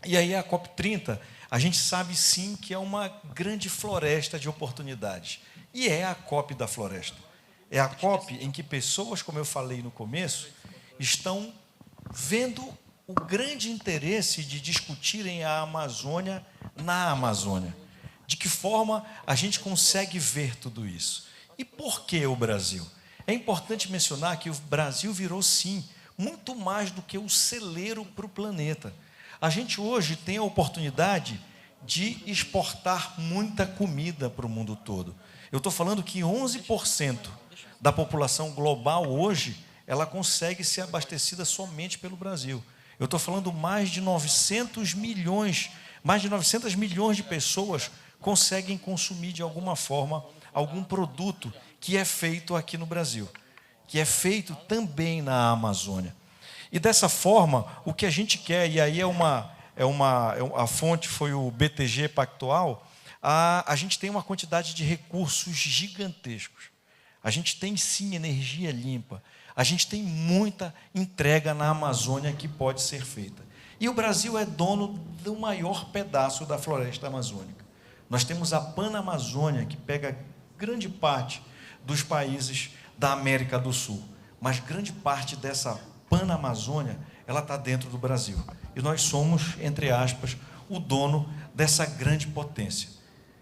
E aí a COP30, a gente sabe sim que é uma grande floresta de oportunidades. E é a COP da floresta. É a COP em que pessoas, como eu falei no começo, estão vendo o grande interesse de discutirem a Amazônia na Amazônia. De que forma a gente consegue ver tudo isso? E por que o Brasil? É importante mencionar que o Brasil virou, sim, muito mais do que o celeiro para o planeta. A gente hoje tem a oportunidade de exportar muita comida para o mundo todo. Eu estou falando que 11% da população global hoje, ela consegue ser abastecida somente pelo Brasil. Eu estou falando mais de 900 milhões de pessoas conseguem consumir de alguma forma algum produto que é feito aqui no Brasil, que é feito também na Amazônia. E dessa forma, o que a gente quer, e aí a fonte foi o BTG Pactual, a gente tem uma quantidade de recursos gigantescos. A gente tem sim energia limpa, a gente tem muita entrega na Amazônia que pode ser feita. E o Brasil é dono do maior pedaço da floresta amazônica. Nós temos a Panamazônia, que pega grande parte dos países da América do Sul, mas grande parte dessa Panamazônia, ela está dentro do Brasil. E nós somos, entre aspas, o dono dessa grande potência.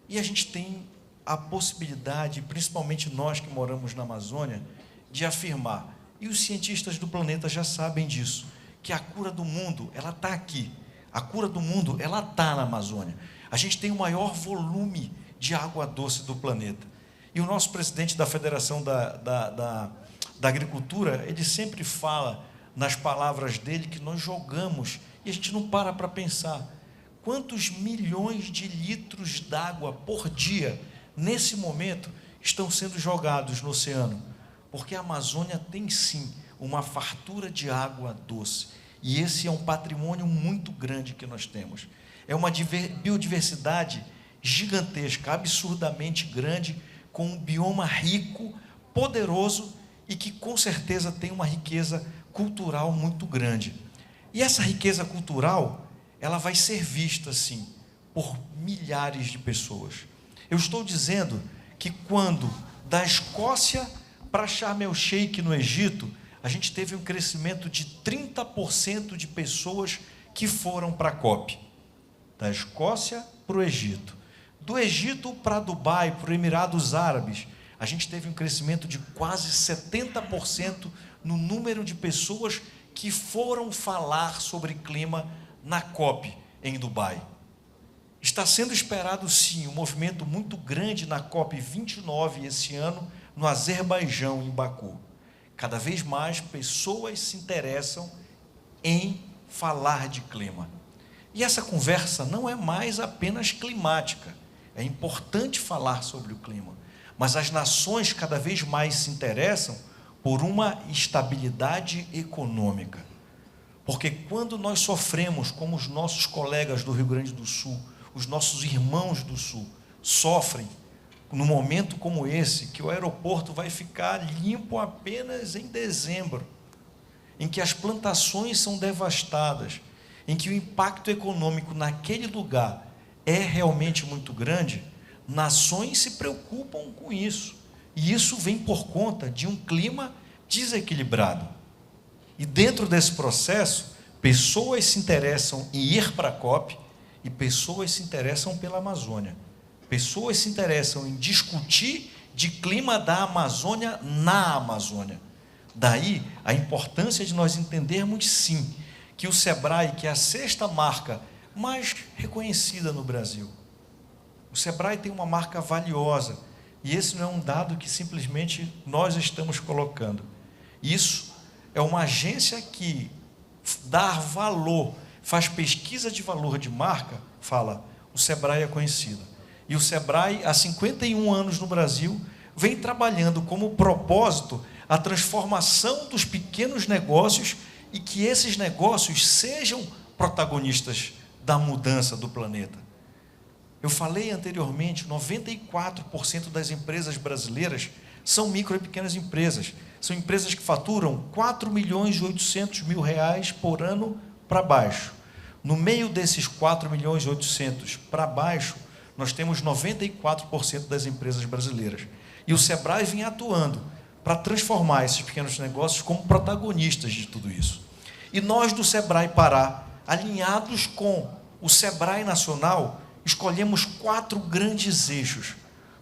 E a gente tem a possibilidade, principalmente nós que moramos na Amazônia, de afirmar, e os cientistas do planeta já sabem disso, que a cura do mundo, ela está aqui. A cura do mundo, ela está na Amazônia. A gente tem o maior volume de água doce do planeta. E o nosso presidente da Federação da Agricultura, ele sempre fala, nas palavras dele, que nós jogamos, e a gente não para pensar, quantos milhões de litros d'água por dia, nesse momento, estão sendo jogados no oceano? Porque a Amazônia tem, sim, uma fartura de água doce. E esse é um patrimônio muito grande que nós temos. É uma biodiversidade gigantesca, absurdamente grande, com um bioma rico, poderoso e que, com certeza, tem uma riqueza cultural muito grande. E essa riqueza cultural, ela vai ser vista, sim, por milhares de pessoas. Eu estou dizendo que quando, da Escócia para Sharm el-Sheikh, no Egito, a gente teve um crescimento de 30% de pessoas que foram para a COP. Da Escócia para o Egito. Do Egito para Dubai, para os Emirados Árabes, a gente teve um crescimento de quase 70% no número de pessoas que foram falar sobre clima na COP em Dubai. Está sendo esperado, sim, um movimento muito grande na COP 29 esse ano, no Azerbaijão, em Baku. Cada vez mais pessoas se interessam em falar de clima. E essa conversa não é mais apenas climática. É importante falar sobre o clima, mas as nações cada vez mais se interessam por uma estabilidade econômica. Porque quando nós sofremos, como os nossos colegas do Rio Grande do Sul, os nossos irmãos do Sul, sofrem num momento como esse, que o aeroporto vai ficar limpo apenas em dezembro, em que as plantações são devastadas, em que o impacto econômico naquele lugar é realmente muito grande, nações se preocupam com isso. E isso vem por conta de um clima desequilibrado. E dentro desse processo, pessoas se interessam em ir para a COP e pessoas se interessam pela Amazônia. Pessoas se interessam em discutir de clima da Amazônia na Amazônia. Daí a importância de nós entendermos, sim, que o Sebrae, que é a sexta marca mais reconhecida no Brasil, o Sebrae tem uma marca valiosa, e esse não é um dado que simplesmente nós estamos colocando. Isso é uma agência que dá valor, faz pesquisa de valor de marca, fala, o Sebrae é conhecido. E o Sebrae, há 51 anos no Brasil, vem trabalhando como propósito a transformação dos pequenos negócios e que esses negócios sejam protagonistas da mudança do planeta. Eu falei anteriormente, 94% das empresas brasileiras são micro e pequenas empresas. São empresas que faturam R$ 4.800.000 por ano para baixo. No meio desses 4.800.000 para baixo, nós temos 94% das empresas brasileiras. E o Sebrae vem atuando para transformar esses pequenos negócios como protagonistas de tudo isso. E nós do Sebrae Pará, alinhados com o Sebrae Nacional, escolhemos 4 grandes eixos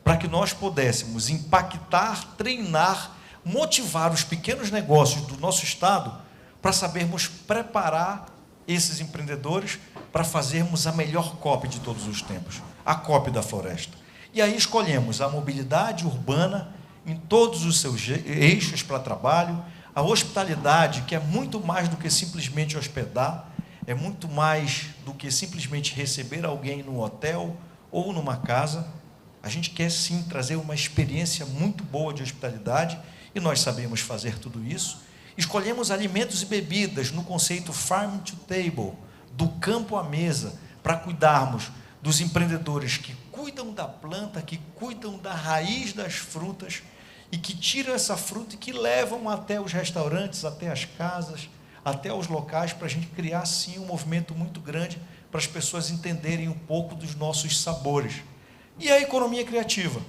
para que nós pudéssemos impactar, treinar, motivar os pequenos negócios do nosso estado para sabermos preparar esses empreendedores para fazermos a melhor COP de todos os tempos, a COP da Floresta. E aí escolhemos a mobilidade urbana em todos os seus eixos para trabalho, a hospitalidade, que é muito mais do que simplesmente hospedar, é muito mais do que simplesmente receber alguém no hotel ou numa casa. A gente quer sim trazer uma experiência muito boa de hospitalidade e nós sabemos fazer tudo isso. Escolhemos alimentos e bebidas no conceito Farm to Table, do campo à mesa, para cuidarmos dos empreendedores que cuidam da planta, que cuidam da raiz das frutas e que tiram essa fruta e que levam até os restaurantes, até as casas, até os locais, para a gente criar, sim, um movimento muito grande para as pessoas entenderem um pouco dos nossos sabores. E a economia criativa,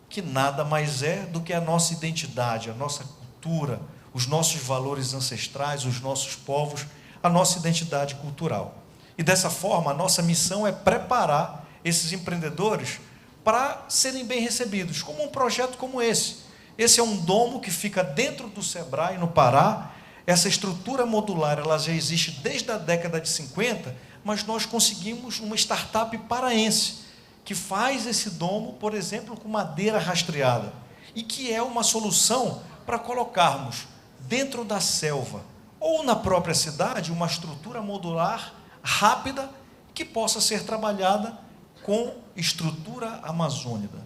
que nada mais é do que a nossa identidade, a nossa cultura, os nossos valores ancestrais, os nossos povos, a nossa identidade cultural. E dessa forma, a nossa missão é preparar esses empreendedores para serem bem recebidos, como um projeto como esse. Esse é um domo que fica dentro do Sebrae, no Pará. Essa estrutura modular ela já existe desde a década de 50, mas nós conseguimos uma startup paraense, que faz esse domo, por exemplo, com madeira rastreada, e que é uma solução para colocarmos dentro da selva ou na própria cidade uma estrutura modular rápida que possa ser trabalhada com estrutura amazônica,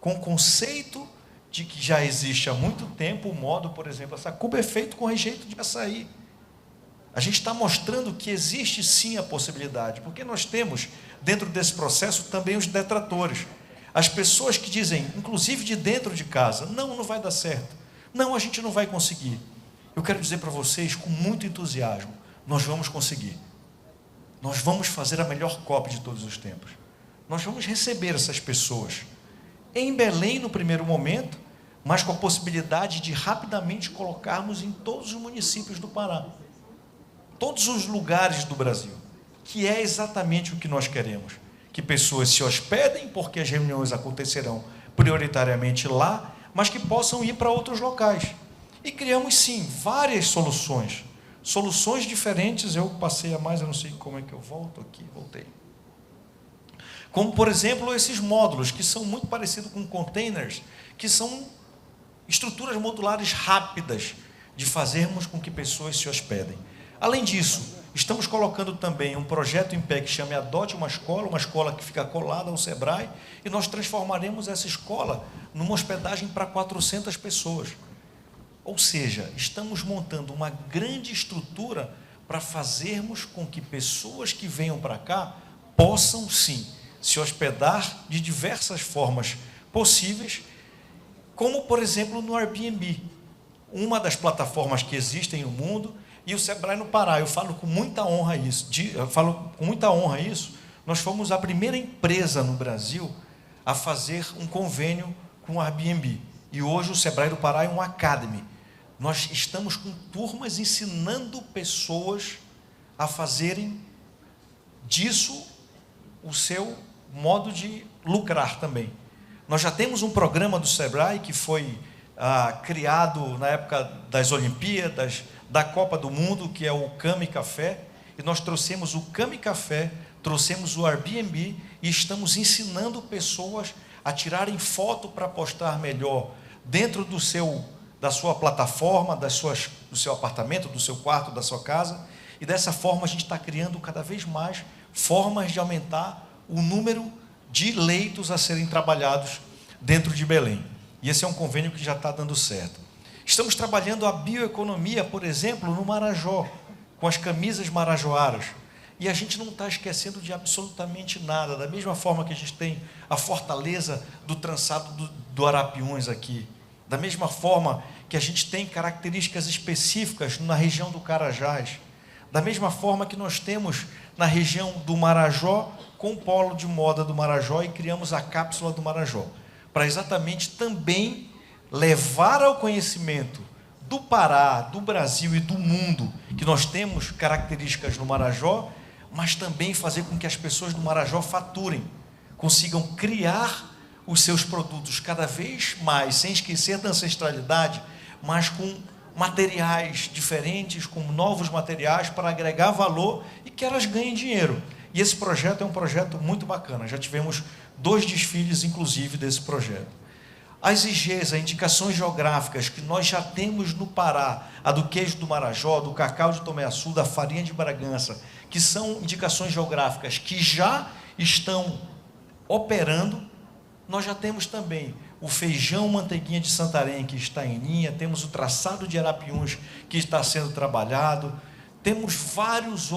com conceito de que já existe há muito tempo o modo, por exemplo, essa cuba é feito com rejeito de açaí. A gente está mostrando que existe sim a possibilidade, porque nós temos dentro desse processo também os detratores, as pessoas que dizem, inclusive de dentro de casa, não vai dar certo, não, a gente não vai conseguir. Eu quero dizer para vocês com muito entusiasmo, nós vamos conseguir. Nós vamos fazer a melhor COP de todos os tempos. Nós vamos receber essas pessoas em Belém no primeiro momento, mas com a possibilidade de rapidamente colocarmos em todos os municípios do Pará, todos os lugares do Brasil, que é exatamente o que nós queremos, que pessoas se hospedem, porque as reuniões acontecerão prioritariamente lá, mas que possam ir para outros locais. E criamos, sim, várias soluções diferentes. Eu passei a mais, eu não sei como é que eu volto aqui, voltei. Como, por exemplo, esses módulos, que são muito parecidos com containers, que são estruturas modulares rápidas de fazermos com que pessoas se hospedem. Além disso, estamos colocando também um projeto em pé que chama Adote uma escola que fica colada ao Sebrae, e nós transformaremos essa escola numa hospedagem para 400 pessoas. Ou seja, estamos montando uma grande estrutura para fazermos com que pessoas que venham para cá possam, sim, se hospedar de diversas formas possíveis, como, por exemplo, no Airbnb, uma das plataformas que existem no mundo, e o Sebrae no Pará. Eu falo com muita honra isso. Nós fomos a primeira empresa no Brasil a fazer um convênio com o Airbnb. E hoje o Sebrae do Pará é um academy. Nós estamos com turmas ensinando pessoas a fazerem disso o seu modo de lucrar também. Nós já temos um programa do Sebrae que foi criado na época das Olimpíadas, da Copa do Mundo, que é o Cami Café, e nós trouxemos o Cami Café, trouxemos o Airbnb e estamos ensinando pessoas a tirarem foto para postar melhor dentro da sua plataforma, do seu apartamento, do seu quarto, da sua casa, e dessa forma a gente está criando cada vez mais formas de aumentar o número de leitos a serem trabalhados dentro de Belém. E esse é um convênio que já está dando certo. Estamos trabalhando a bioeconomia, por exemplo, no Marajó, com as camisas marajoaras. E a gente não está esquecendo de absolutamente nada, da mesma forma que a gente tem a fortaleza do trançado do Arapiuns aqui, da mesma forma que a gente tem características específicas na região do Carajás, Da mesma forma que nós temos na região do Marajó, com o polo de moda do Marajó, e criamos a cápsula do Marajó, para exatamente também levar ao conhecimento do Pará, do Brasil e do mundo, que nós temos características no Marajó, mas também fazer com que as pessoas do Marajó faturem, consigam criar os seus produtos cada vez mais, sem esquecer da ancestralidade, mas com materiais diferentes, com novos materiais para agregar valor e que elas ganhem dinheiro. E esse projeto é um projeto muito bacana, já tivemos 2 desfiles, inclusive, desse projeto. As IGs, as indicações geográficas que nós já temos no Pará, a do queijo do Marajó, do cacau de Tomé-Açu, da farinha de Bragança, que são indicações geográficas que já estão operando. Nós já temos também o feijão manteiguinha de Santarém, que está em linha, temos o traçado de Arapiuns, que está sendo trabalhado, temos várias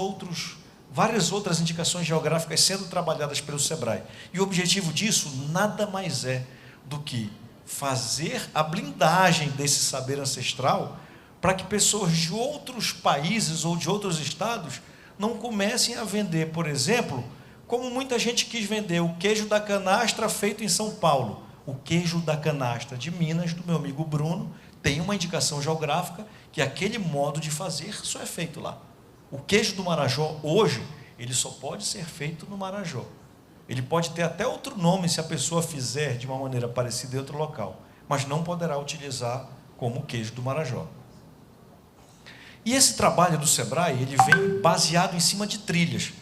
outras indicações geográficas sendo trabalhadas pelo SEBRAE. E o objetivo disso nada mais é do que fazer a blindagem desse saber ancestral para que pessoas de outros países ou de outros estados não comecem a vender, por exemplo, como muita gente quis vender o queijo da canastra feito em São Paulo. O queijo da canastra de Minas, do meu amigo Bruno, tem uma indicação geográfica que aquele modo de fazer só é feito lá. O queijo do Marajó, hoje, ele só pode ser feito no Marajó. Ele pode ter até outro nome se a pessoa fizer de uma maneira parecida em outro local, mas não poderá utilizar como queijo do Marajó. E esse trabalho do SEBRAE, ele vem baseado em cima de trilhas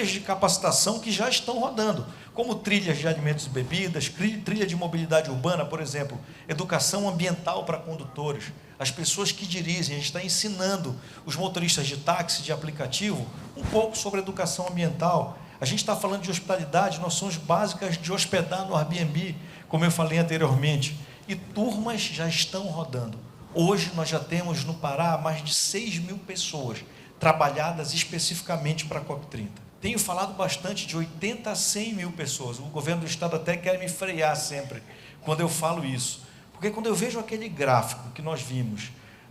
de capacitação que já estão rodando, como trilhas de alimentos e bebidas, trilha de mobilidade urbana, por exemplo, educação ambiental para condutores, as pessoas que dirigem. A gente está ensinando os motoristas de táxi, de aplicativo, um pouco sobre educação ambiental. A gente está falando de hospitalidade, noções básicas de hospedar no Airbnb, como eu falei anteriormente, e turmas já estão rodando. Hoje nós já temos no Pará mais de 6.000 pessoas trabalhadas especificamente para a COP30. Tenho falado bastante de 80 a 100 mil pessoas. O governo do estado até quer me frear sempre quando eu falo isso, porque quando eu vejo aquele gráfico que nós vimos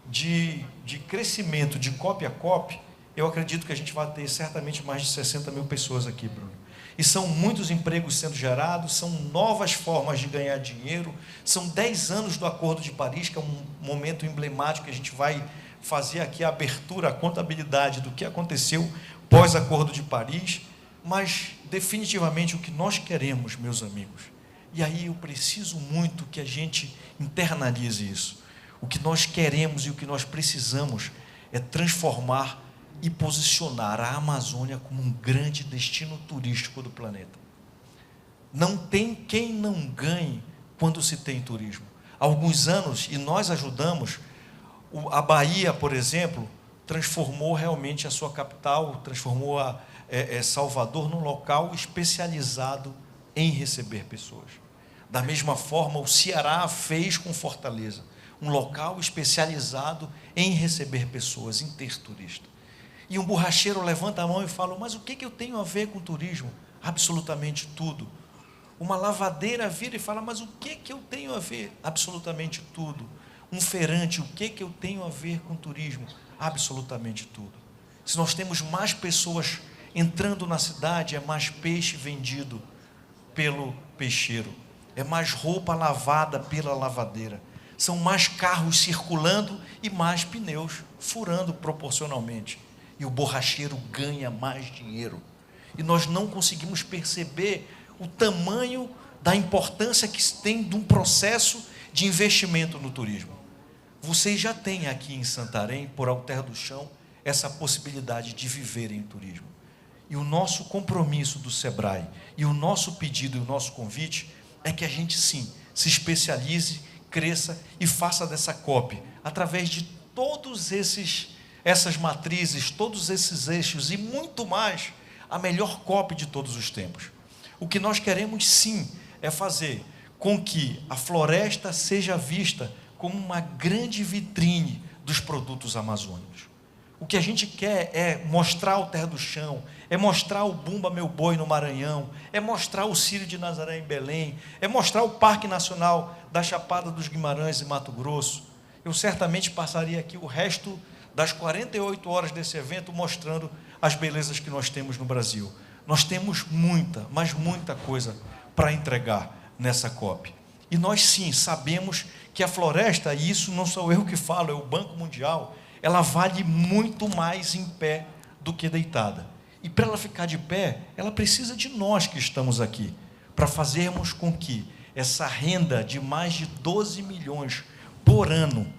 de crescimento de COP a COP, eu acredito que a gente vai ter certamente mais de 60 mil pessoas aqui, Bruno. E são muitos empregos sendo gerados, são novas formas de ganhar dinheiro, são 10 anos do Acordo de Paris, que é um momento emblemático que a gente vai fazer aqui a abertura, a contabilidade do que aconteceu pós-Acordo de Paris, mas definitivamente o que nós queremos, meus amigos, e aí eu preciso muito que a gente internalize isso, o que nós queremos e o que nós precisamos é transformar e posicionar a Amazônia como um grande destino turístico do planeta. Não tem quem não ganhe quando se tem turismo. Há alguns anos, e nós ajudamos, a Bahia, por exemplo, transformou realmente a sua capital, transformou Salvador num local especializado em receber pessoas. Da mesma forma, o Ceará fez com Fortaleza, um local especializado em receber pessoas, em ter turista. E um borracheiro levanta a mão e fala, mas o que eu tenho a ver com turismo? Absolutamente tudo. Uma lavadeira vira e fala, mas o que eu tenho a ver? Absolutamente tudo. Um feirante, o que eu tenho a ver com turismo? Absolutamente tudo. Se nós temos mais pessoas entrando na cidade, é mais peixe vendido pelo peixeiro, é mais roupa lavada pela lavadeira, são mais carros circulando e mais pneus furando proporcionalmente. E o borracheiro ganha mais dinheiro. E nós não conseguimos perceber o tamanho da importância que se tem de um processo de investimento no turismo. Vocês já têm aqui em Santarém, por Alter do Chão, essa possibilidade de viver em turismo. E o nosso compromisso do SEBRAE, e o nosso pedido e o nosso convite, é que a gente sim, se especialize, cresça e faça dessa COP, através de todos essas matrizes, todos esses eixos e muito mais, a melhor COP de todos os tempos. O que nós queremos sim, é fazer com que a floresta seja vista como uma grande vitrine dos produtos amazônicos. O que a gente quer é mostrar o Terra do Chão, é mostrar o Bumba Meu Boi no Maranhão, é mostrar o Círio de Nazaré em Belém, é mostrar o Parque Nacional da Chapada dos Guimarães em Mato Grosso. Eu certamente passaria aqui o resto das 48 horas desse evento, mostrando as belezas que nós temos no Brasil. Nós temos muita, mas muita coisa para entregar nessa COP. E nós sim sabemos que a floresta, e isso não sou eu que falo, é o Banco Mundial, ela vale muito mais em pé do que deitada. E para ela ficar de pé, ela precisa de nós que estamos aqui, para fazermos com que essa renda de mais de 12 milhões por ano,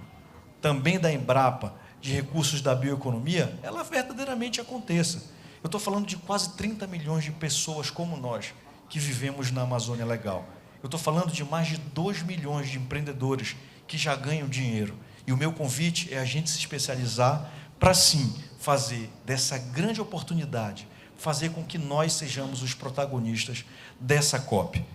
também da Embrapa, de recursos da bioeconomia, ela verdadeiramente aconteça. Eu estou falando de quase 30 milhões de pessoas como nós, que vivemos na Amazônia Legal. Eu estou falando de mais de 2 milhões de empreendedores que já ganham dinheiro. E o meu convite é a gente se especializar para, sim, fazer dessa grande oportunidade, fazer com que nós sejamos os protagonistas dessa COP.